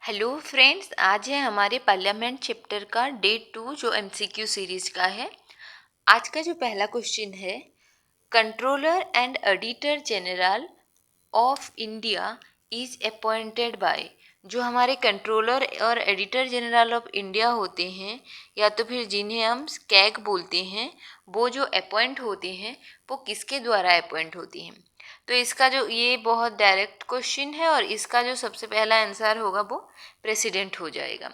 Hello friends, आज है हमारे पार्लियामेंट चैप्टर का डे 2 जो एमसीक्यू सीरीज का है। आज का जो पहला क्वेश्चन है, controller and auditor general of India is appointed bye. जो हमारे कंट्रोलर और एडिटर जनरल ऑफ इंडिया होते हैं या तो फिर जिन्हें हम कैग बोलते हैं, वो जो अपॉइंट होते हैं वो किसके द्वारा अपॉइंट होती हैं। तो इसका जो ये बहुत डायरेक्ट क्वेश्चन है और इसका जो सबसे पहला आंसर होगा वो प्रेसिडेंट हो जाएगा।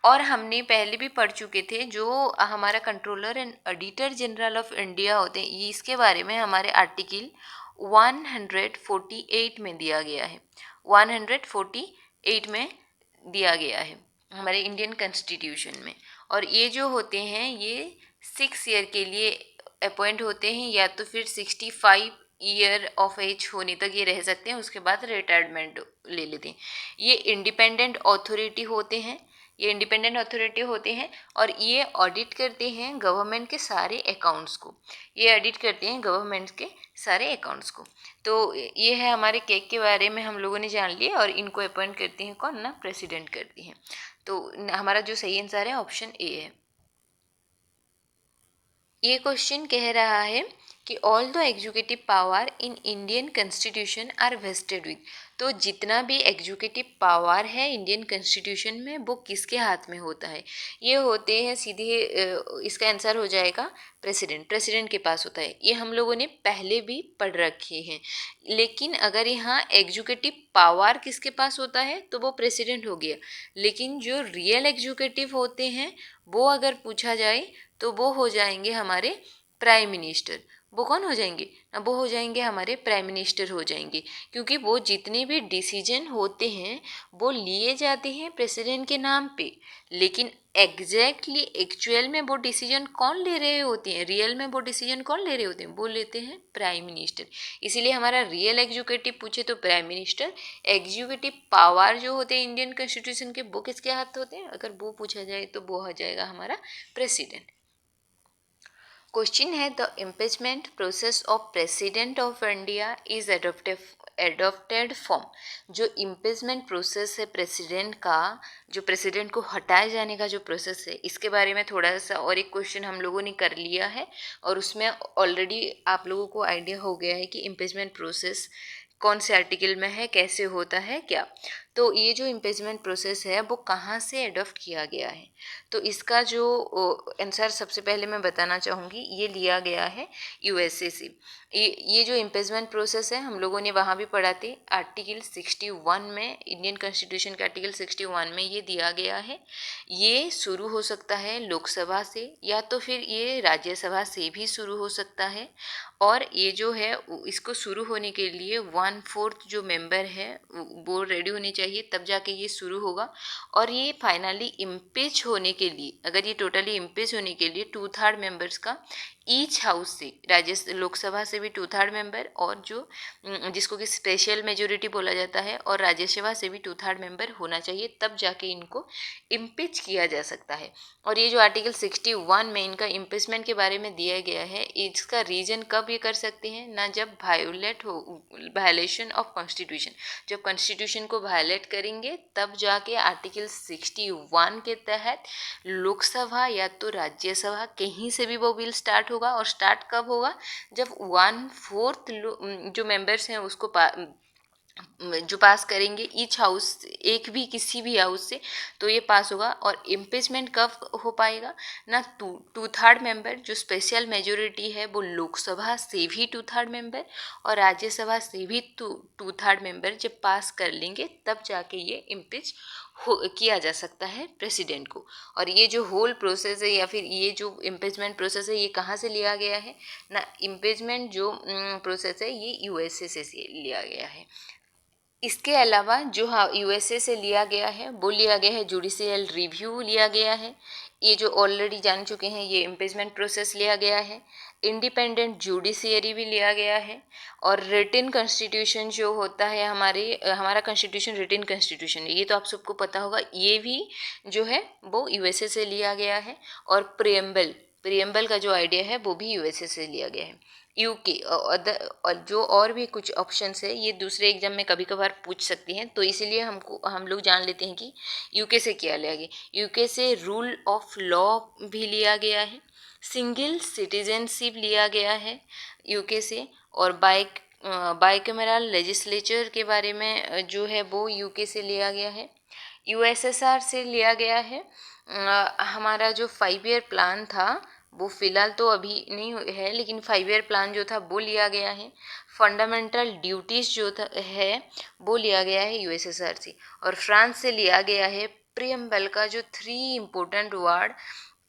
और हमने पहले भी पढ़ चुके थे, जो हमारा controller and auditor general of India होते हैं, ये इसके बारे में हमारे आर्टिकल 148 में दिया गया है। 148 में दिया गया है हमारे इंडियन कॉन्स्टिट्यूशन में। और ये जो होते हैं ये 6 ईयर के लिए अपॉइंट होते हैं, या तो फिर 65 ईयर ऑफ एज होने तक ये रह सकते हैं, उसके बाद रिटायरमेंट ले लेते हैं। ये इंडिपेंडेंट अथॉरिटी होते हैं, और ये ऑडिट करते हैं गवर्नमेंट के सारे अकाउंट्स को। तो ये है हमारे केक के बारे में हम लोगों ने जान लिया, और इनको अपॉइंट करते हैं कौन ना, प्रेसिडेंट करती हैं। तो हमारा जो सही आंसर है ऑप्शन ए है। ये क्वेश्चन कह रहा है कि all the executive power in Indian constitution are vested with. तो जितना भी एग्जीक्यूटिव पावर है इंडियन कॉन्स्टिट्यूशन में वो किसके हाथ में होता है। ये होते हैं सीधे, इसका आंसर हो जाएगा प्रेसिडेंट के पास होता है। ये हम लोगों ने पहले भी पढ़ रखे हैं। लेकिन अगर यहाँ एग्जीक्यूटिव पावर किसके पास होता है तो वो प्रेसिडेंट हो गया। लेकिन जो रियल एग्जीक्यूटिव होते हैं वो अगर पूछा जाए तो वो हो जाएंगे हमारे प्राइम मिनिस्टर। वो कौन हो जाएंगे ना, वो हो जाएंगे हमारे प्राइम मिनिस्टर हो जाएंगे। क्योंकि वो जितने भी डिसीजन होते हैं वो लिए जाते हैं प्रेसिडेंट के नाम पे, लेकिन एग्जैक्टली एक्चुअल में वो डिसीजन कौन ले रहे होते हैं, रियल में वो डिसीजन कौन ले रहे होते हैं, वो लेते हैं प्राइम मिनिस्टर। इसीलिए हमारा रियल एग्जीक्यूटिव पूछे तो प्राइम मिनिस्टर। एग्जीक्यूटिव पावर जो होते हैं इंडियन कॉन्स्टिट्यूशन के वो किसके हाथ होते हैं, अगर वो पूछा जाए तो वो हो जाएगा हमारा प्रेसिडेंट। क्वेश्चन है, the impeachment process of president of India is adopted form. जो इम्पीचमेंट प्रोसेस है प्रेसिडेंट का, जो प्रेसिडेंट को हटाए जाने का जो प्रोसेस है, इसके बारे में थोड़ा सा और एक क्वेश्चन हम लोगों ने कर लिया है, और उसमें ऑलरेडी आप लोगों को आइडिया हो गया है कि इम्पीचमेंट प्रोसेस कौन से आर्टिकल में है, कैसे होता है क्या। तो ये जो इम्पीचमेंट प्रोसेस है वो कहाँ से एडॉप्ट किया गया है। तो इसका जो आंसर सबसे पहले मैं बताना चाहूँगी, ये लिया गया है यूएसए से। ये जो इम्पीचमेंट प्रोसेस है हम लोगों ने वहाँ भी पढ़ा थे, आर्टिकल 61 में, इंडियन कॉन्स्टिट्यूशन के आर्टिकल 61 में ये दिया गया है। ये शुरू हो सकता है लोकसभा से, या तो फिर ये राज्यसभा से भी शुरू हो सकता है। और ये जो है इसको शुरू होने के लिए 1/4 जो मेंबर है वो रेडी होने चाहिए, तब जाके ये शुरू होगा। और ये फाइनली इम्पीच होने के लिए, अगर ये टोटली इम्पीच होने के लिए 2/3 मेंबर्स का ईच हाउस से, राज्य लोकसभा से भी 2/3 मेंबर, और जो जिसको कि स्पेशल मेजोरिटी बोला जाता है, और राज्यसभा से भी 2/3 मेंबर होना चाहिए, तब जाके इनको इम्पीच किया जा सकता है। और ये जो आर्टिकल 61 में इनका इम्पीचमेंट के बारे में दिया गया है, इसका रीजन कब ये कर सकते हैं ना, जब वायलेशन ऑफ कॉन्स्टिट्यूशन, जब कॉन्स्टिट्यूशन को वायलेट करेंगे तब जाके आर्टिकल 61 के तहत लोकसभा या तो राज्यसभा कहीं से भी वो बिल स्टार्ट होगा। और स्टार्ट कब होगा, जब 1/4 जो मेंबर्स हैं उसको जो पास करेंगे ईच हाउस, एक भी किसी भी हाउस से, तो ये पास होगा। और इम्पीचमेंट कब हो पाएगा ना, 2/3 मेंबर जो स्पेशल मेजोरिटी है वो लोकसभा से भी 2/3 मेंबर और राज्यसभा से भी 2/3 मेंबर जब पास कर लेंगे तब जाके ये इम्पीच किया जा सकता है प्रेसिडेंट को। और ये जो होल प्रोसेस है या फिर ये जो इम्पीचमेंट प्रोसेस है ये कहाँ से लिया गया है ना, इम्पीचमेंट जो प्रोसेस है ये यूएसए से लिया गया है। इसके अलावा जो यूएसए से लिया गया है वो लिया गया है जुडिशियल रिव्यू लिया गया है। ये जो ऑलरेडी जान चुके हैं ये इम्पीचमेंट प्रोसेस लिया गया है। इंडिपेंडेंट जुडिशियरी भी लिया गया है। और रिटन कॉन्स्टिट्यूशन जो होता है हमारा कॉन्स्टिट्यूशन रिटन कॉन्स्टिट्यूशन है, ये तो आप सबको पता होगा, ये भी जो है वो यूएसए से लिया गया है। और प्रियम्बल का जो आइडिया है वो भी यूएसए से लिया गया है। यूके और जो और भी कुछ ऑप्शंस है ये दूसरे एग्जाम में कभी कभार पूछ सकती हैं, तो इसीलिए हम लोग जान लेते हैं कि यूके से क्या लिया गया। यूके से रूल ऑफ लॉ भी लिया गया है, सिंगल सिटीजनशिप लिया गया है यूके से, और बाइकैमरल लेजिस्लेचर के बारे में जो है वो यूके से लिया गया है। यूएसएसआर से लिया गया है। हमारा जो 5 ईयर प्लान था वो फिलहाल तो अभी नहीं है, लेकिन 5 ईयर प्लान जो था वो लिया गया है। फंडामेंटल ड्यूटीज़ जो था है वो लिया गया है यूएसएसआर से। और फ्रांस से लिया गया है प्रियम्बल का जो 3 इम्पोर्टेंट वर्ड,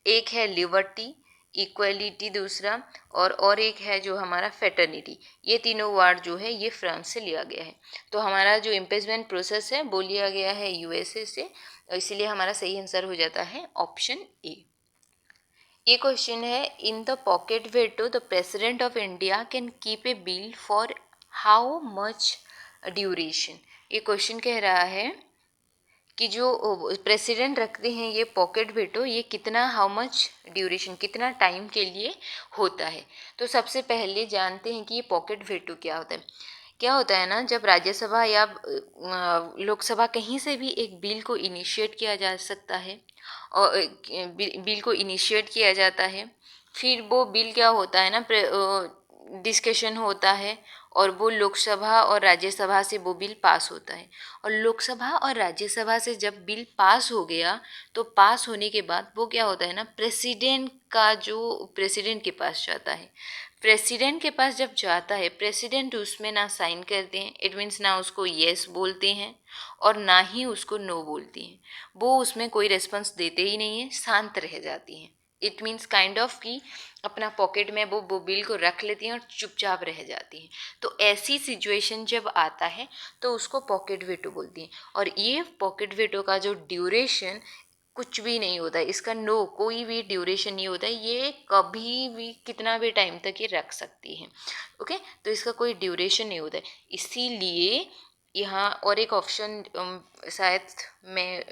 एक है लिबर्टी, इक्वलिटी दूसरा, और एक है जो हमारा फेटर्निटी। ये तीनों वर्ड जो है ये फ्रांस से लिया गया है। तो हमारा जो इम्पेचमेंट प्रोसेस है वो लिया गया है यूएसए से, इसीलिए हमारा सही आंसर हो जाता है ऑप्शन ए। ये क्वेश्चन है, in the pocket veto the president of India can keep a bill for how much duration. ये क्वेश्चन कह रहा है कि जो प्रेसिडेंट रखते हैं ये पॉकेट वेटो, ये कितना, हाउ मच ड्यूरेशन, कितना टाइम के लिए होता है। तो सबसे पहले जानते हैं कि ये पॉकेट वेटो क्या होता है। क्या होता है ना, जब राज्यसभा या लोकसभा कहीं से भी एक बिल को इनिशिएट किया जा सकता है और बिल को इनिशिएट किया जाता है, फिर वो बिल क्या होता है ना, डिस्कशन होता है और वो लोकसभा और राज्यसभा से वो बिल पास होता है। और लोकसभा और राज्यसभा से जब बिल पास हो गया तो पास होने के बाद वो क्या होता है ना, प्रेसिडेंट के पास जाता है। प्रेसिडेंट के पास जब जाता है, प्रेसिडेंट उसमें ना साइन करते हैं, इट मीन्स ना उसको येस बोलते हैं और ना ही उसको नो बोलते हैं। वो उसमें कोई रेस्पॉन्स देते ही नहीं है, शांत रह जाती हैं। इट मीन्स काइंड ऑफ कि अपना पॉकेट में वो बिल को रख लेती हैं और चुपचाप रह जाती हैं। तो ऐसी सिचुएशन जब आता है तो उसको पॉकेट वेटो बोलती हैं। और ये पॉकेट वेटो का जो ड्यूरेशन कुछ भी नहीं होता है, इसका कोई भी ड्यूरेशन नहीं होता है, ये कभी भी कितना भी टाइम तक ये रख सकती है। ओके, तो इसका कोई ड्यूरेशन नहीं होता है। इसीलिए यहाँ और एक ऑप्शन शायद मैं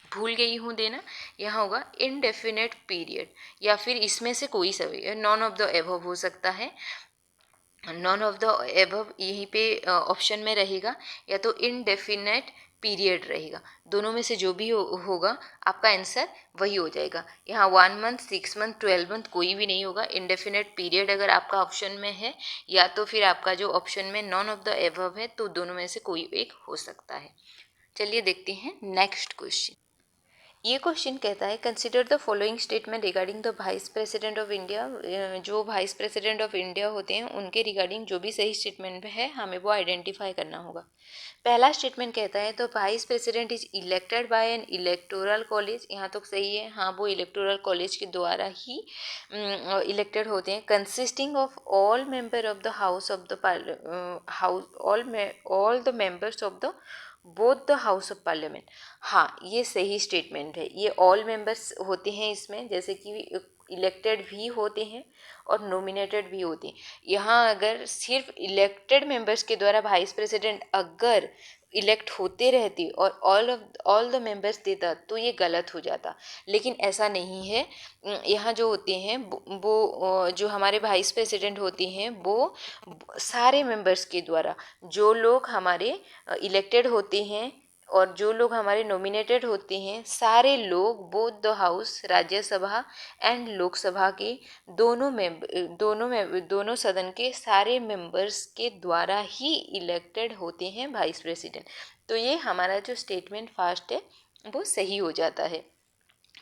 भूल गई हूँ देना, यहाँ होगा इनडेफिनेट पीरियड, या फिर इसमें से कोई सा नॉन ऑफ द एबव हो सकता है। नॉन ऑफ द एबव यहीं पे ऑप्शन में रहेगा, या तो इनडेफिनेट पीरियड रहेगा। दोनों में से जो भी होगा आपका आंसर वही हो जाएगा। यहाँ 1 मंथ, 6 मंथ, 12 मंथ कोई भी नहीं होगा। इनडेफिनेट पीरियड अगर आपका ऑप्शन में है, या तो फिर आपका जो ऑप्शन में नॉन ऑफ द एबव है, तो दोनों में से कोई एक हो सकता है। चलिए देखते हैं नेक्स्ट क्वेश्चन। ये क्वेश्चन कहता है, consider the following statement regarding the vice president of India. जो वाइस प्रेसिडेंट ऑफ इंडिया होते हैं उनके रिगार्डिंग जो भी सही स्टेटमेंट है हमें वो आइडेंटिफाई करना होगा। पहला स्टेटमेंट कहता है, तो vice president is elected by N electoral college. यहाँ तो सही है, हाँ वो इलेक्टोरल कॉलेज के द्वारा ही इलेक्टेड होते हैं, consisting of all member of the house of the house all the members of the both the house of parliament. हाँ ये सही स्टेटमेंट है, ये ऑल मेंबर्स होते हैं इसमें, जैसे कि इलेक्टेड भी होते हैं और नॉमिनेटेड भी होते हैं। यहाँ अगर सिर्फ इलेक्टेड मेंबर्स के द्वारा वाइस प्रेसिडेंट अगर इलेक्ट होते रहते और ऑल द मेंबर्स देता तो ये गलत हो जाता, लेकिन ऐसा नहीं है। यहाँ जो होते हैं वो जो हमारे वाइस प्रेसिडेंट होते हैं वो सारे मेंबर्स के द्वारा, जो लोग हमारे इलेक्टेड होते हैं और जो लोग हमारे नॉमिनेटेड होते हैं, सारे लोग both the house, Rajya Sabha and Lok Sabha के दोनों सदन के सारे मेंबर्स के द्वारा ही इलेक्टेड होते हैं वाइस प्रेसिडेंट। तो ये हमारा जो स्टेटमेंट फर्स्ट है वो सही हो जाता है।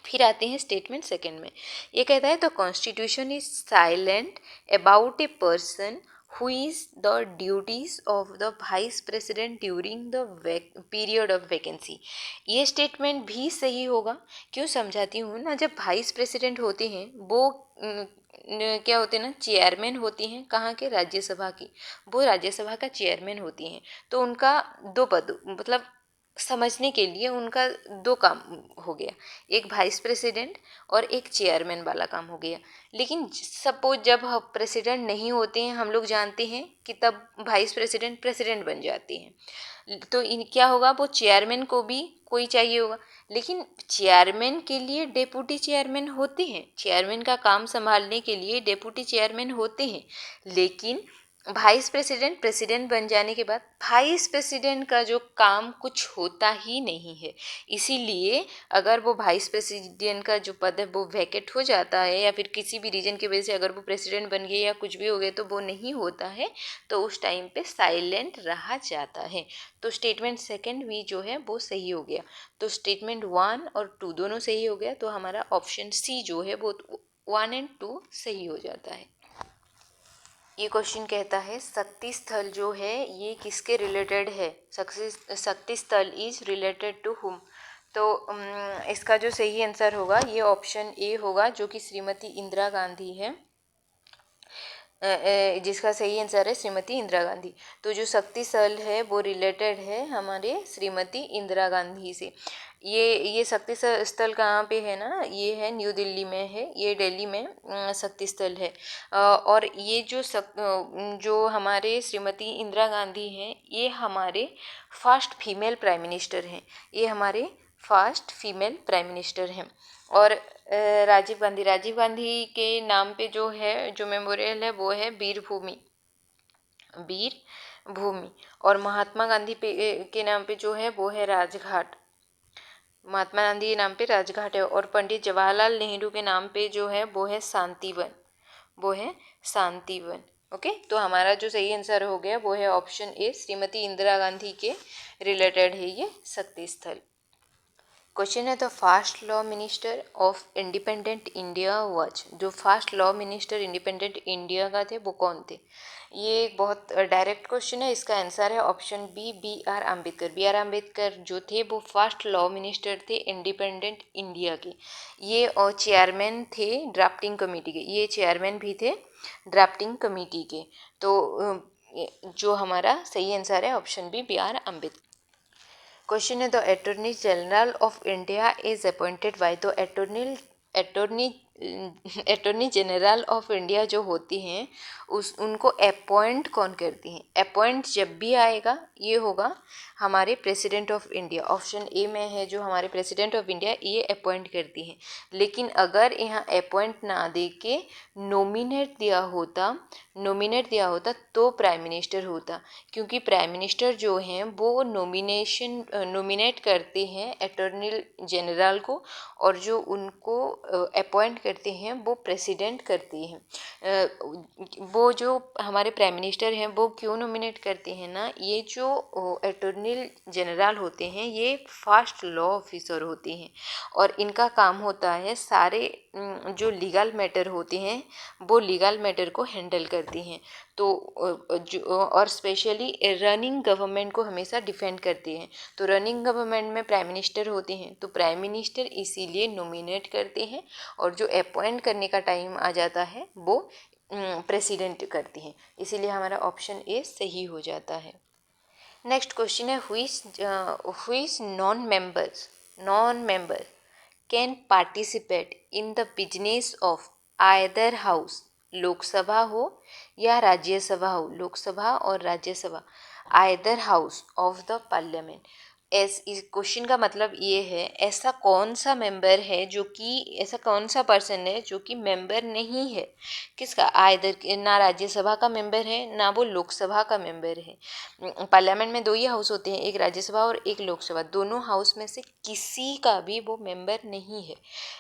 फिर आते हैं स्टेटमेंट सेकंड में। ये कहता है, the constitution is silent about a person who is the duties of the vice president during the period of vacancy। ये स्टेटमेंट भी सही होगा। क्यों समझाती हूँ ना, जब वाइस प्रेसिडेंट होते हैं वो क्या होते हैं ना, चेयरमैन होती हैं, कहाँ के, राज्यसभा की। वो राज्यसभा का चेयरमैन होती हैं, तो उनका 2 पद, मतलब समझने के लिए उनका दो काम हो गया, एक वाइस प्रेसिडेंट और एक चेयरमैन वाला काम हो गया। लेकिन सपोज जब प्रेसिडेंट नहीं होते हैं, हम लोग जानते हैं कि तब वाइस प्रेसिडेंट प्रेसिडेंट बन जाते हैं, तो क्या होगा, वो चेयरमैन को भी कोई चाहिए होगा। लेकिन चेयरमैन के लिए डेप्यूटी चेयरमैन होते हैं, चेयरमैन का काम संभालने के लिए डेप्यूटी चेयरमैन होते हैं। लेकिन वाइस प्रेसिडेंट प्रेसिडेंट बन जाने के बाद वाइस प्रेसिडेंट का जो काम कुछ होता ही नहीं है। इसीलिए अगर वो वाइस प्रेसिडेंट का जो पद है वो वैकेट हो जाता है, या फिर किसी भी रीजन की वजह से अगर वो प्रेसिडेंट बन गए या कुछ भी हो गए तो वो नहीं होता है, तो उस टाइम पे साइलेंट रहा जाता है। तो स्टेटमेंट सेकंड भी जो है वो सही हो गया। तो स्टेटमेंट 1 और 2 दोनों सही हो गया, तो हमारा ऑप्शन सी जो है वो 1 और 2 सही हो जाता है। ये क्वेश्चन कहता है शक्ति स्थल जो है ये किसके रिलेटेड है, शक्ति स्थल इज रिलेटेड टू हुम। तो इसका जो सही आंसर होगा ये ऑप्शन ए होगा, जो कि श्रीमती इंदिरा गांधी है, जिसका सही आंसर है श्रीमती इंदिरा गांधी। तो जो शक्ति स्थल है वो रिलेटेड है हमारे श्रीमती इंदिरा गांधी से। ये शक्ति स्थल कहाँ पे है ना, ये है न्यू दिल्ली में है, ये दिल्ली में शक्ति स्थल है। और ये जो हमारे श्रीमती इंदिरा गांधी हैं, ये हमारे फर्स्ट फीमेल प्राइम मिनिस्टर हैं, ये हमारे फर्स्ट फीमेल प्राइम मिनिस्टर हैं। और राजीव गांधी के नाम पे जो है, जो मेमोरियल है वो है वीर भूमि। और महात्मा गांधी के नाम पे जो है वो है राजघाट। महात्मा गांधी के नाम पे राजघाट है। और पंडित जवाहरलाल नेहरू के नाम पे जो है वो है शांतिवन। ओके, तो हमारा जो सही आंसर हो गया वो है ऑप्शन ए, श्रीमती इंदिरा गांधी के रिलेटेड है ये शक्ति स्थल। क्वेश्चन है the first law minister of independent India was. जो first law minister independent India का थे वो कौन थे। ये एक बहुत डायरेक्ट क्वेश्चन है, इसका आंसर है option B, B R. Ambedkar. B R. Ambedkar जो थे वो फर्स्ट लॉ मिनिस्टर थे इंडिपेंडेंट इंडिया के। ये और चेयरमैन थे ड्राफ्टिंग कमेटी के, ये चेयरमैन भी थे ड्राफ्टिंग कमेटी के। तो जो हमारा सही आंसर है option B, B R. Ambedkar. Question है the attorney general of India is appointed by. तो अटॉर्नी जनरल ऑफ इंडिया जो होती हैं उनको अपॉइंट कौन करती हैं। अपॉइंट जब भी आएगा ये होगा हमारे president of India, option A में है जो हमारे प्रेसिडेंट ऑफ इंडिया ये अपॉइंट करती हैं। लेकिन अगर यहाँ अपॉइंट ना दे के नोमिनेट दिया होता तो प्राइम मिनिस्टर होता, क्योंकि प्राइम मिनिस्टर जो हैं वो नोमिनेट करते हैं अटॉर्नी जनरल को, और जो उनको अपॉइंट करते हैं वो प्रेसिडेंट करते हैं। वो जो हमारे प्राइम मिनिस्टर हैं वो क्यों नोमिनेट करते हैं ना, ये जो अटॉर्नी जनरल होते हैं ये फर्स्ट लॉ ऑफिसर होते हैं, और इनका काम होता है सारे जो लीगल मैटर होते हैं वो लीगल मैटर को हैंडल करती हैं। तो और स्पेशली रनिंग गवर्नमेंट को हमेशा डिफेंड करती हैं। तो रनिंग गवर्नमेंट में प्राइम मिनिस्टर होते हैं, तो प्राइम मिनिस्टर इसीलिए नोमिनेट करते हैं, और जो अपॉइंट करने का टाइम आ जाता है वो प्रेसिडेंट करती हैं। इसीलिए हमारा ऑप्शन ए सही हो जाता है। नेक्स्ट क्वेश्चन है who is non member can participate in the business of either house. Lok Sabha हो या राज्यसभा हो, लोकसभा और Rajya Sabha, either house of the parliament. इस क्वेश्चन का मतलब ये है ऐसा कौन सा पर्सन है जो कि मेंबर नहीं है। किसका, आइदर ना राज्यसभा का मेंबर है ना वो लोकसभा का मेंबर है। पार्लियामेंट में 2 ही हाउस होते हैं, एक राज्यसभा और एक लोकसभा। दोनों हाउस में से किसी का भी वो मेंबर नहीं है,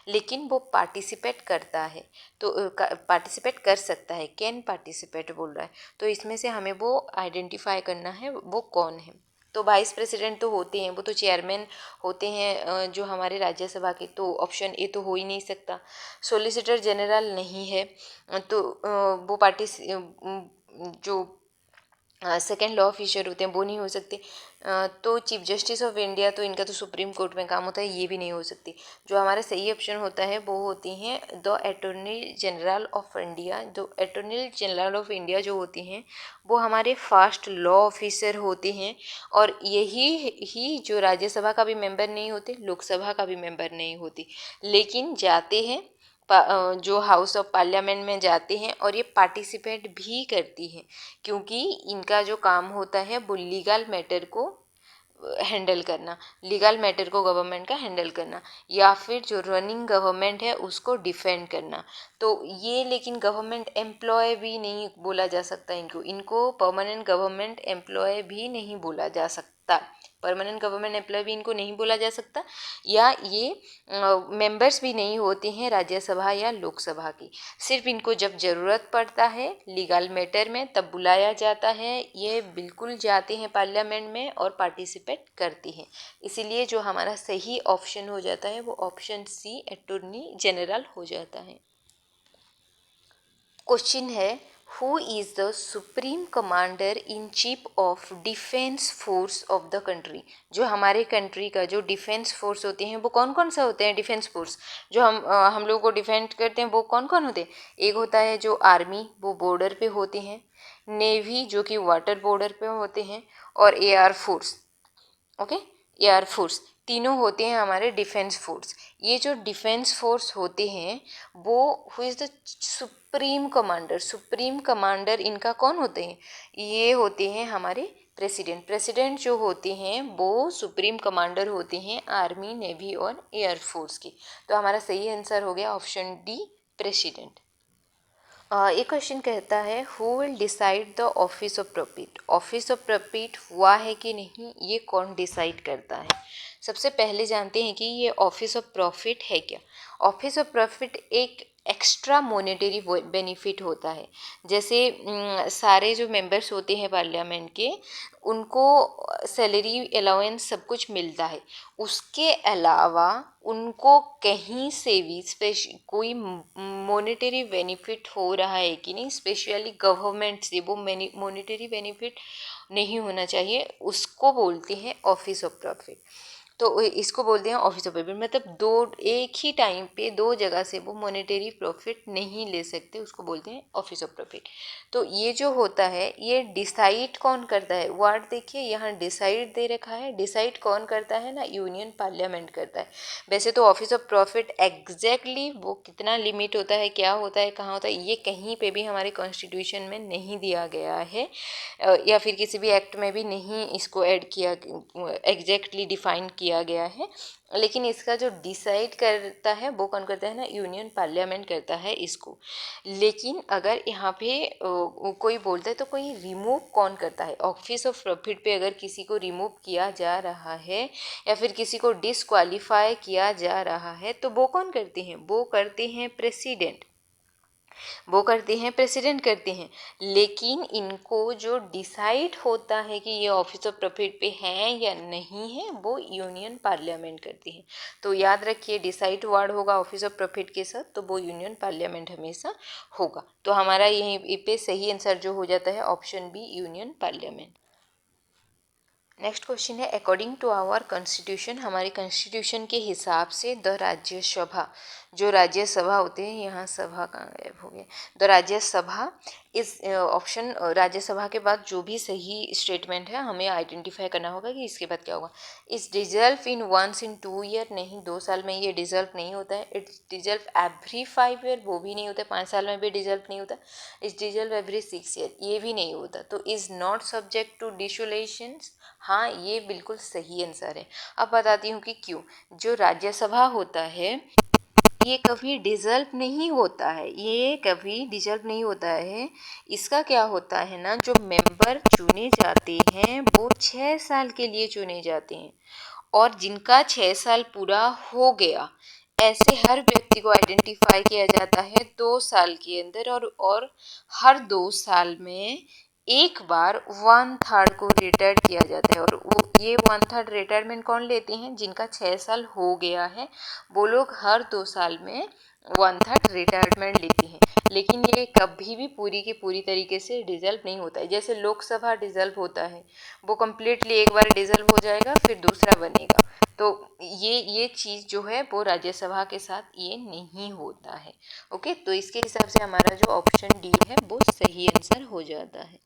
लेकिन वो पार्टिसिपेट करता है, तो पार्टिसिपेट कर सकता है। कैन पार्टिसिपेट बोल रहा है, तो इसमें से हमें वो आइडेंटिफाई करना है वो कौन है। तो वाइस प्रेसिडेंट तो होते हैं, वो तो चेयरमैन होते हैं जो हमारे राज्यसभा के, तो ऑप्शन ए तो हो ही नहीं सकता। सॉलिसिटर जनरल नहीं है, तो वो जो सेकेंड लॉ ऑफिसर होते हैं वो नहीं हो सकते। तो चीफ जस्टिस ऑफ इंडिया, तो इनका तो सुप्रीम कोर्ट में काम होता है, ये भी नहीं हो सकती। जो हमारा सही ऑप्शन होता है वो होती हैं the attorney general of India. जो अटॉर्नी जनरल ऑफ इंडिया जो होती हैं वो हमारे फर्स्ट लॉ ऑफिसर होते हैं, और यही ही जो राज्यसभा का भी मेंबर नहीं होते, लोकसभा का भी मेंबर नहीं होती, लेकिन जाते हैं जो हाउस ऑफ पार्लियामेंट में जाते हैं और ये पार्टिसिपेट भी करती हैं, क्योंकि इनका जो काम होता है वो लीगल मैटर को हैंडल करना, लीगल मैटर को गवर्नमेंट का हैंडल करना, या फिर जो रनिंग गवर्नमेंट है उसको डिफेंड करना। तो ये लेकिन गवर्नमेंट एम्प्लॉय भी नहीं बोला जा सकता इनको, इनको परमानेंट गवर्नमेंट एम्प्लॉय भी नहीं बोला जा सकता, परमानेंट गवर्नमेंट एम्प्लॉय भी इनको नहीं बोला जा सकता, या ये मेंबर्स भी नहीं होते हैं राज्यसभा या लोकसभा की। सिर्फ इनको जब ज़रूरत पड़ता है लीगल मैटर में तब बुलाया जाता है, ये बिल्कुल जाते हैं पार्लियामेंट में और पार्टिसिपेट करती हैं। इसीलिए जो हमारा सही ऑप्शन हो जाता है वो ऑप्शन सी अटॉर्नी जनरल हो जाता है। क्वेश्चन है, who is the supreme commander in chief of defence force of the country. जो हमारे कंट्री का जो डिफेंस फोर्स होते हैं वो कौन कौन सा होते हैं? डिफेंस फोर्स जो हम लोगों को डिफेंड करते हैं वो कौन कौन होते हैं? एक होता है जो आर्मी, वो बॉर्डर पे होते हैं, नेवी जो कि वाटर बॉर्डर पे होते हैं, और air force, okay, air force, तीनों होते हैं हमारे डिफेंस फोर्स। ये जो डिफेंस फोर्स होते हैं वो who is the supreme commander, supreme commander इनका कौन होते हैं? ये होते हैं हमारे प्रेसिडेंट। प्रेसिडेंट जो होते हैं वो सुप्रीम कमांडर होते हैं आर्मी, नेवी और एयर फोर्स की। तो हमारा सही आंसर हो गया ऑप्शन डी, प्रेसिडेंट। एक क्वेश्चन कहता है, who will decide the office of profit. Office of profit हुआ है कि नहीं ये कौन डिसाइड करता है? सबसे पहले जानते हैं कि ये ऑफिस ऑफ प्रॉफिट है क्या। ऑफिस ऑफ प्रॉफिट एक एक्स्ट्रा मोनेटरी बेनिफिट होता है। जैसे सारे जो मेंबर्स होते हैं पार्लियामेंट के उनको सैलरी अलाउंस सब कुछ मिलता है, उसके अलावा उनको कहीं से भी कोई मोनेटरी बेनिफिट हो रहा है कि नहीं, स्पेशली गवर्नमेंट से, वो मोनेटरी बेनिफिट नहीं होना चाहिए, उसको बोलते हैं ऑफिस ऑफ प्रॉफिट। तो इसको बोलते हैं ऑफिस ऑफ प्रॉफिट, मतलब दो एक ही टाइम पे दो जगह से वो मोनेटरी प्रॉफिट नहीं ले सकते, उसको बोलते हैं ऑफिस ऑफ प्रॉफिट। तो ये जो होता है ये डिसाइड कौन करता है? वर्ड देखिए यहाँ डिसाइड दे रखा है, डिसाइड कौन करता है ना, यूनियन पार्लियामेंट करता है। वैसे तो ऑफिस ऑफ प्रॉफिट एग्जैक्टली वो कितना लिमिट होता है, क्या होता है, कहाँ होता है, ये कहीं पे भी हमारे कॉन्स्टिट्यूशन में नहीं दिया गया है, या फिर किसी भी एक्ट में भी नहीं इसको ऐड किया, एग्जैक्टली डिफाइन किया गया है। लेकिन इसका जो डिसाइड करता है वो कौन करता है ना, यूनियन पार्लियामेंट करता है इसको। लेकिन अगर यहाँ पे कोई बोलता है तो कोई रिमूव कौन करता है? ऑफिस ऑफ प्रॉफिट पे अगर किसी को रिमूव किया जा रहा है या फिर किसी को डिसक्वालीफाई किया जा रहा है तो वो कौन करते हैं? वो करते हैं प्रेसिडेंट, वो करते हैं प्रेसिडेंट करते हैं। लेकिन इनको जो डिसाइड होता है कि ये ऑफिस ऑफ प्रॉफिट पे हैं या नहीं है वो यूनियन पार्लियामेंट करती है। तो याद रखिए डिसाइड वर्ड होगा ऑफिस ऑफ प्रॉफिट के साथ, तो वो यूनियन पार्लियामेंट हमेशा होगा। तो हमारा यहीं पे सही आंसर जो हो जाता है option B, union parliament. Next question है, अकॉर्डिंग टू आवर कॉन्स्टिट्यूशन, हमारे कॉन्स्टिट्यूशन के हिसाब से द राज्यसभा, जो राज्यसभा होते हैं, यहाँ सभा कहाँ गायब हो गया, द राज्यसभा इस ऑप्शन राज्यसभा के बाद जो भी सही स्टेटमेंट है हमें आइडेंटिफाई करना होगा कि इसके बाद क्या होगा। Is dissolve in once in 2 year, नहीं 2 साल में ये डिजल्व नहीं होता है। इट्स डिजल्व एवरी 5 ईयर, वो भी नहीं होता है, 5 साल में भी डिजल्व नहीं होता। इट्स डिजल्व एवरी 6 ईयर, ये भी नहीं होता। तो इज़ नॉट सब्जेक्ट टू डिसोलेशंस, हाँ ये बिल्कुल सही आंसर है। अब बताती हूँ कि क्यों। जो राज्यसभा होता है ये कभी डिजल्व नहीं होता है, ये कभी डिजल्व नहीं होता है। इसका क्या होता है ना, जो मेंबर चुने जाते हैं वो 6 साल के लिए चुने जाते हैं, और जिनका 6 साल पूरा हो गया ऐसे हर व्यक्ति को आइडेंटिफाई किया जाता है 2 साल के अंदर, और हर 2 साल में एक बार 1/3 को रिटायर किया जाता है। और वो ये 1/3 रिटायरमेंट कौन लेते हैं? जिनका 6 साल हो गया है, वो लोग हर 2 साल में 1/3 रिटायरमेंट लेती हैं, लेकिन ये कभी भी पूरी की पूरी तरीके से डिजल्व नहीं होता है। जैसे लोकसभा डिजल्व होता है, वो कम्प्लीटली एक बार डिजल्व हो जाएगा फिर दूसरा बनेगा। तो ये चीज़ जो है वो राज्यसभा के साथ ये नहीं होता है। ओके, तो इसके हिसाब से हमारा जो ऑप्शन डी है वो सही आंसर हो जाता है।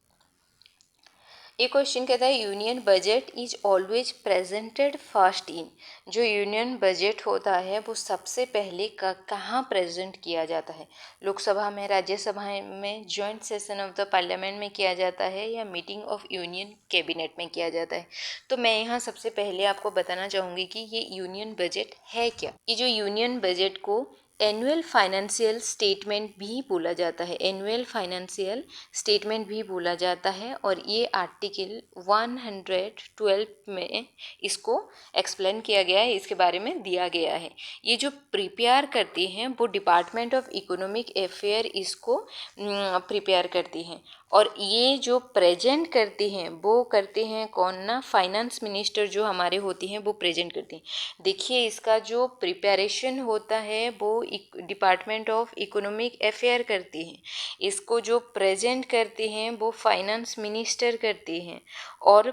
एक क्वेश्चन कहता है union budget is always presented first in. जो यूनियन बजट होता है वो सबसे पहले कहाँ प्रेजेंट किया जाता है? लोकसभा में, राज्यसभा में, joint session of the parliament में किया जाता है या मीटिंग ऑफ यूनियन कैबिनेट में किया जाता है? तो मैं यहाँ सबसे पहले आपको बताना चाहूँगी कि ये यूनियन बजट है क्या। ये जो यूनियन बजट को एनुअल फाइनेंशियल स्टेटमेंट भी बोला जाता है, एनुअल फाइनेंशियल स्टेटमेंट भी बोला जाता है, और ये आर्टिकल 112 में इसको एक्सप्लेन किया गया है, इसके बारे में दिया गया है। ये जो प्रिपेयर करती हैं वो डिपार्टमेंट ऑफ इकोनॉमिक अफेयर इसको प्रिपेयर करती हैं, और ये जो प्रेजेंट करती हैं वो करते हैं कौन ना, फाइनेंस मिनिस्टर जो हमारे होती हैं वो प्रेजेंट करती हैं। देखिए इसका जो प्रिपरेशन होता है वो डिपार्टमेंट ऑफ इकोनॉमिक अफेयर करती हैं, इसको जो प्रेजेंट करते हैं वो फाइनेंस मिनिस्टर करते हैं, और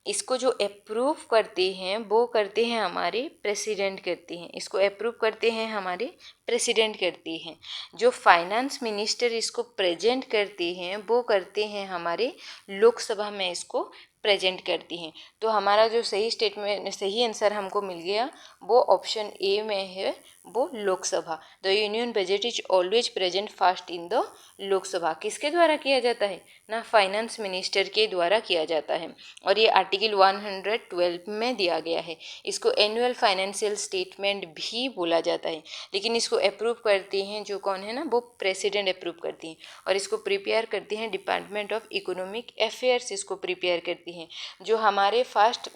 इसको जो अप्रूव करते हैं वो करते हैं हमारे प्रेसिडेंट करते हैं, इसको अप्रूव करते हैं हमारे प्रेसिडेंट करते हैं। जो फाइनेंस मिनिस्टर इसको प्रेजेंट करते हैं वो करते हैं हमारे लोकसभा में इसको प्रेजेंट करती हैं। तो हमारा जो सही स्टेटमेंट, सही आंसर हमको मिल गया वो ऑप्शन ए में है, वो Lok Sabha. The union budget is always present first in the Lok Sabha. किसके द्वारा किया जाता है ना, फाइनेंस मिनिस्टर के द्वारा किया जाता है, और ये आर्टिकल 112 में दिया गया है। इसको एनुअल फाइनेंशियल स्टेटमेंट भी बोला जाता है, लेकिन इसको अप्रूव करते हैं जो कौन है ना, वो प्रेसिडेंट अप्रूव करती हैं, और इसको प्रिपेयर करती हैं डिपार्टमेंट ऑफ इकोनॉमिक अफेयर्स, इसको प्रिपेयर करती हैं। जो हमारे फर्स्ट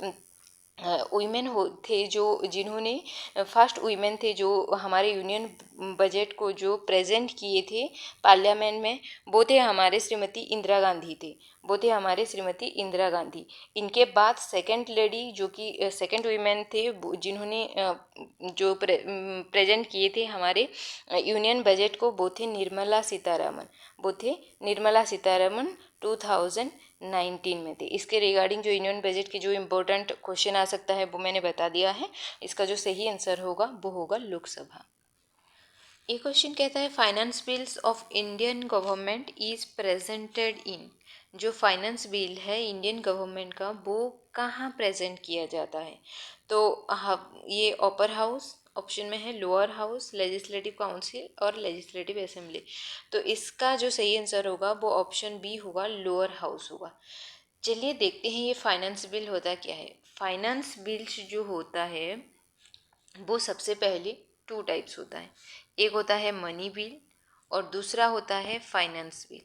वुमेन हो थे, जो जिन्होंने फर्स्ट वुमेन थे जो हमारे यूनियन बजट को जो प्रेजेंट किए थे पार्लियामेंट में, वो थे हमारे श्रीमती इंदिरा गांधी थे, वो थे हमारे श्रीमती इंदिरा गांधी। इनके बाद सेकंड लेडी जो कि सेकंड वुमेन थे जिन्होंने जो प्रेजेंट किए थे हमारे यूनियन बजट को, वो थे निर्मला सीतारमन, वो थे निर्मला सीतारमन 2019 में थे। इसके रिगार्डिंग जो यूनियन बजट की जो इम्पोर्टेंट क्वेश्चन आ सकता है वो मैंने बता दिया है। इसका जो सही आंसर होगा वो होगा लोकसभा। ये क्वेश्चन कहता है finance bills of Indian government is presented in. जो फाइनेंस बिल है इंडियन गवर्नमेंट का वो कहाँ प्रेजेंट किया जाता है? तो ये अपर हाउस ऑप्शन में है, लोअर हाउस, लेजिस्लेटिव काउंसिल और लेजिस्लेटिव असेंबली। तो इसका जो सही आंसर होगा वो ऑप्शन बी होगा, लोअर हाउस होगा। चलिए देखते हैं ये फाइनेंस बिल होता क्या है। फाइनेंस बिल्स जो होता है वो सबसे पहले 2 टाइप्स होता है, एक होता है मनी बिल और दूसरा होता है फाइनेंस बिल।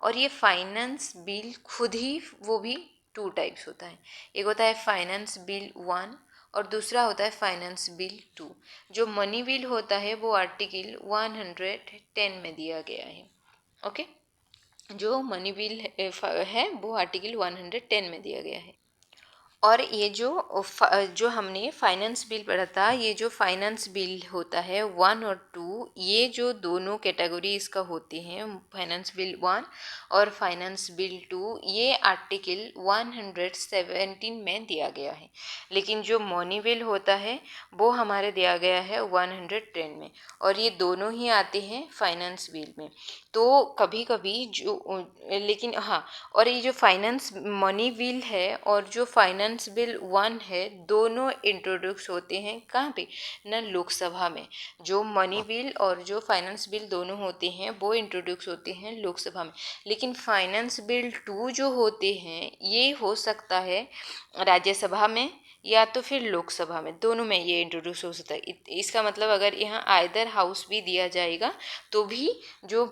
और ये फाइनेंस बिल खुद ही वो भी 2 टाइप्स होता है, एक होता है फाइनेंस बिल 1 और दूसरा होता है फाइनेंस बिल 2। जो मनी बिल होता है वो आर्टिकल 110 में दिया गया है। ओके, जो मनी बिल है वो आर्टिकल 110 में दिया गया है। और ये जो हमने फाइनेंस बिल पढ़ा था, ये जो फाइनेंस बिल होता है 1 और 2, ये जो दोनों कैटेगरी इसका होती हैं, फाइनेंस बिल 1 और फाइनेंस बिल 2, ये आर्टिकल 117 में दिया गया है। लेकिन जो मनी बिल होता है वो हमारे दिया गया है 110 में, और ये दोनों ही आते हैं फाइनेंस बिल में। तो कभी कभी जो लेकिन हाँ, और ये जो फाइनेंस मनी बिल है और जो फाइनेंस बिल 1 है, दोनों इंट्रोड्यूस होते हैं कहाँ पे ना, लोकसभा में। जो मनी बिल और जो फाइनेंस बिल दोनों होते हैं वो इंट्रोड्यूस होते हैं लोकसभा में। लेकिन फाइनेंस बिल 2 जो होते हैं ये हो सकता है राज्यसभा में या तो फिर लोकसभा में, दोनों में ये इंट्रोड्यूस हो सकता है। इसका मतलब अगर यहाँ आइदर हाउस भी दिया जाएगा तो भी जो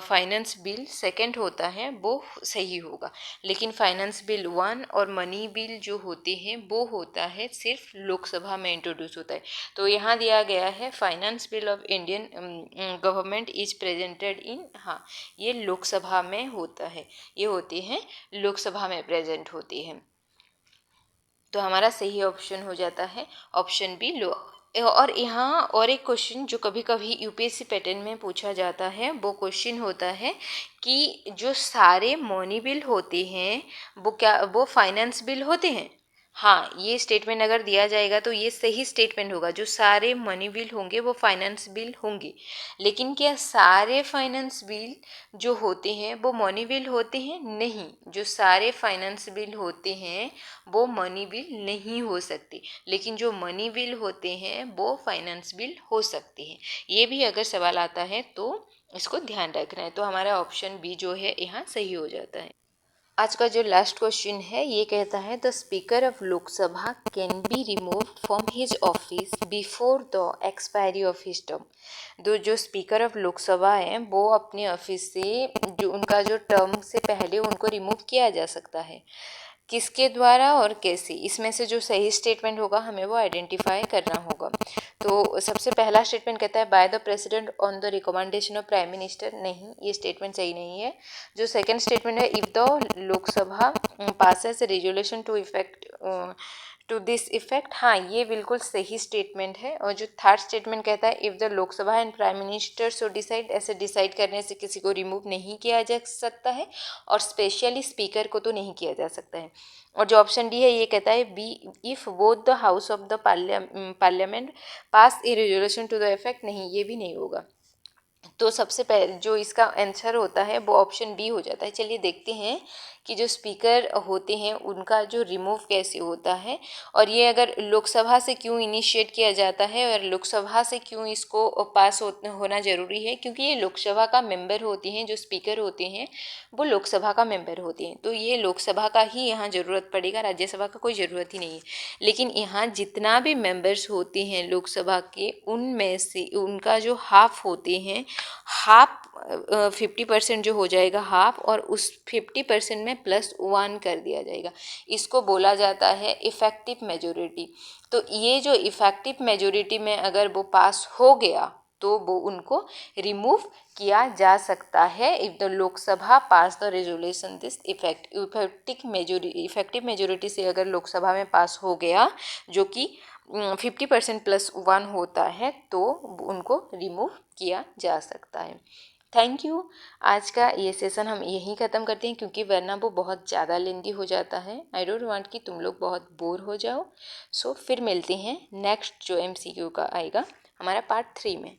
फाइनेंस बिल सेकंड होता है वो सही होगा। लेकिन फाइनेंस बिल 1 और मनी बिल जो होते हैं वो होता है सिर्फ लोकसभा में इंट्रोड्यूस होता है। तो यहाँ दिया गया है finance bill of Indian government is presented in, हाँ ये लोकसभा में होता है, ये होते हैं लोकसभा में प्रेजेंट होती है। तो हमारा सही ऑप्शन हो जाता है ऑप्शन बी, लो। और यहाँ और एक क्वेश्चन जो कभी कभी यूपीएससी पैटर्न में पूछा जाता है, वो क्वेश्चन होता है कि जो सारे मनी बिल होते हैं वो फाइनेंस बिल होते हैं। हाँ, ये स्टेटमेंट अगर दिया जाएगा तो ये सही स्टेटमेंट होगा, जो सारे मनी बिल होंगे वो फाइनेंस बिल होंगे। लेकिन क्या सारे फाइनेंस बिल जो होते हैं वो मनी बिल होते हैं? नहीं, जो सारे फाइनेंस बिल होते हैं वो मनी बिल नहीं हो सकते, लेकिन जो मनी बिल होते हैं वो फाइनेंस बिल हो सकते हैं। ये भी अगर सवाल आता है तो इसको ध्यान रखना है। तो हमारा ऑप्शन बी जो है यहाँ सही हो जाता है। आज का जो लास्ट क्वेश्चन है ये कहता है the speaker of Lok Sabha can be remove from his office before the expiry of his term. जो स्पीकर ऑफ लोकसभा है वो अपने ऑफिस से जो उनका जो टर्म से पहले उनको रिमूव किया जा सकता है। किसके द्वारा और कैसे, इसमें से जो सही स्टेटमेंट होगा हमें वो आइडेंटिफाई करना होगा। तो सबसे पहला स्टेटमेंट कहता है by the president on the recommendation of prime minister. नहीं, ये स्टेटमेंट सही नहीं है। जो सेकंड स्टेटमेंट है if the Lok Sabha passes resolution to this effect, हाँ ये बिल्कुल सही स्टेटमेंट है। और जो थर्ड स्टेटमेंट कहता है if the Lok Sabha and prime minister so decide, ऐसे डिसाइड करने से किसी को रिमूव नहीं किया जा सकता है, और स्पेशली स्पीकर को तो नहीं किया जा सकता है। और जो ऑप्शन डी है ये कहता है B if both the house of the parliament pass a resolution to the effect, नहीं ये भी नहीं होगा। तो सबसे पहले जो इसका आंसर होता है वो ऑप्शन बी हो जाता है। चलिए देखते हैं कि जो स्पीकर होते हैं उनका जो रिमूव कैसे होता है, और ये अगर लोकसभा से क्यों इनिशिएट किया जाता है और लोकसभा से क्यों इसको पास होना ज़रूरी है, क्योंकि ये लोकसभा का मेंबर होते हैं। जो स्पीकर होते हैं वो लोकसभा का मेंबर होते हैं, तो ये लोकसभा का ही यहाँ ज़रूरत पड़ेगा, राज्यसभा का कोई ज़रूरत ही नहीं है। लेकिन यहाँ जितना भी मेंबर्स होते हैं लोकसभा के, उनमें से उनका जो हाफ होते हैं, हाफ 50% जो हो जाएगा हाफ, और उस 50% में +1 कर दिया जाएगा। इसको बोला जाता है इफ़ेक्टिव मेजोरिटी। तो ये जो इफ़ेक्टिव मेजोरिटी में अगर वो पास हो गया तो वो उनको रिमूव किया जा सकता है if the Lok Sabha pass the resolution this effect. Effective majority से अगर लोकसभा में पास हो गया जो कि 50% +1 होता है, तो उनको रिमूव किया जा सकता है। Thank you. आज का ये सेशन हम यहीं ख़त्म करते हैं, क्योंकि वरना वो बहुत ज़्यादा लेंदी हो जाता है। आई डोंट वांट कि तुम लोग बहुत बोर हो जाओ। फिर मिलते हैं नेक्स्ट जो MCQ का आएगा हमारा पार्ट 3 में।